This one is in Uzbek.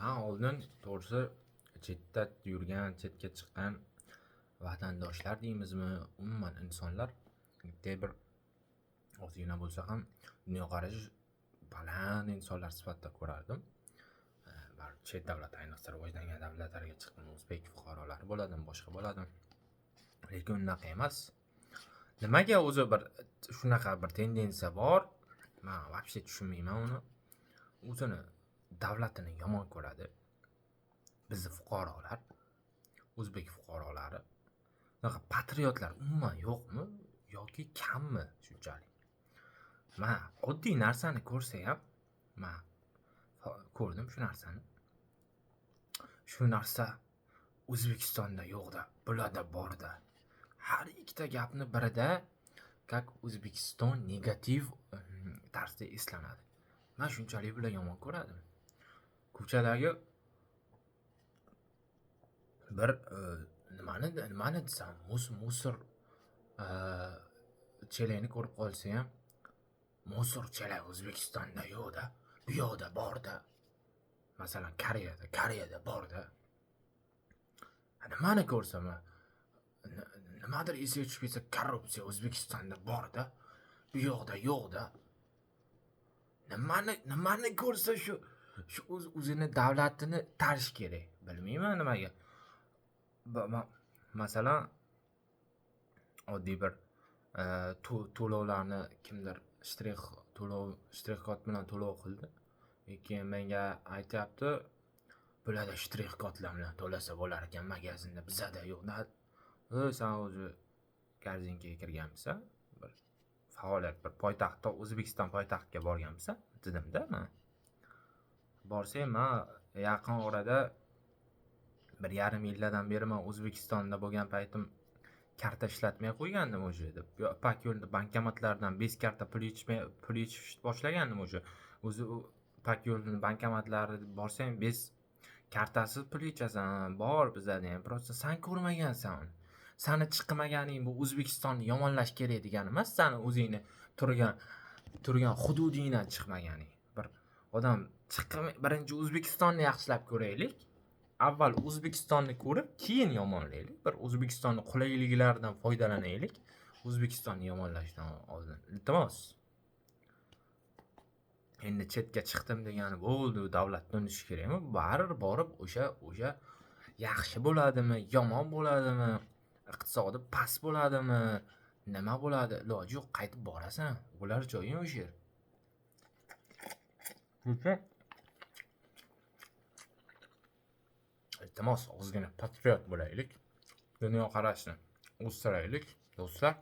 Men oldin to'g'risi chetda yurgan, chetga chiqqan vatandoshlar deymizmi, umuman insonlar bitta bir ozgina bo'lsa ham dunyoqarashi baland insonlar sifatida ko'rardim. Chet davlat, ayniqsa rivojlangan davlatlarga chiqqan o'zbek fuqarolari bo'ladimi, boshqa bo'ladimi. Lekin unaqa emas. Nimaga o'zi bir shunaqa bir tendensiya bor? Men вообще tushunmayman uni. O'zini davlatini yomon ko'radi. Bizni fuqarolar, o'zbek fuqarolari, unaqa patriotlar umuman yo'qmi yoki kammi shunchalik? Men oddiy narsani ko'rsa ham, men ko'rdim shu narsani. Shu narsa O'zbekistonda yo'qda, bularda borda. Har ikkita gapni birida как O'zbekiston negativ tarzda eslanadi. Men shunchalik bilan yomon ko'radim. Ko'chadagi bir nimani desam, musor chelakni ko'rib qolsa ham, musor chelak O'zbekistonda yo'qda, bu yoqda borda. Masalan, Koreyada borda. Nimani ko'rsam, nimadir esiga tushib ketsa, korrupsiya O'zbekistonda borda, bu yoqda yo'qda. Nimani ko'rsa shu o'zini davlatini tarish kerak. Bilmayman nimaga. Masalan, oddiy bir to'lovlarni kimdir shtrix kod bilan to'lov qildi. Keyin menga aytayapti, bularda shtrix kodlar bilan to'lasa bo'lar ekan magazinda, bizada yo'q. Sen o'zi Korzinkaga kirganmisan? Bir faoliyat, bir poytaxtda, O'zbekiston poytaxtiga borganmisan? Dedimda men. Borsam, men yaqin orada 1,5 yildan beri men O'zbekistonda bo'lgan paytim karta ishlatmay qo'ygandim o'sha deb. Pak yo'lda bankomatlardan 5 karta pul yechish boshlagandim o'sha. O'zi pak yo'lning bankomatlari borsang 5 kartasiz pul yechasan. Bor bizada ham. Prosta sen ko'rmagansan uni. Sani chiqmaganing bu O'zbekistonni yomonlash kerak degani emas, sani o'zingni turgan hududingdan chiqmaganing. Bir odam birinchi O'zbekistonni yaxshilab ko'raylik. Avval O'zbekistonni ko'rib, keyin yomonlaylik. Bir O'zbekistonning qulayliklaridan foydalanaylik. O'zbekistonni yomonlashdan oldin. Iltimos. Endi chetga chiqdim degani bo'ldi, davlatdan unish kerakmi? Baribir borib o'sha yaxshi bo'ladimi, yomon bo'ladimi, iqtisodi past bo'ladimi, nima bo'ladi? Iloji yo'q, qaytib borasan. Ular joying o'sha yer. Iltimos, ozgina patriot bo'laylik. Dunyoqarashni o'stiraylik, do'stlar.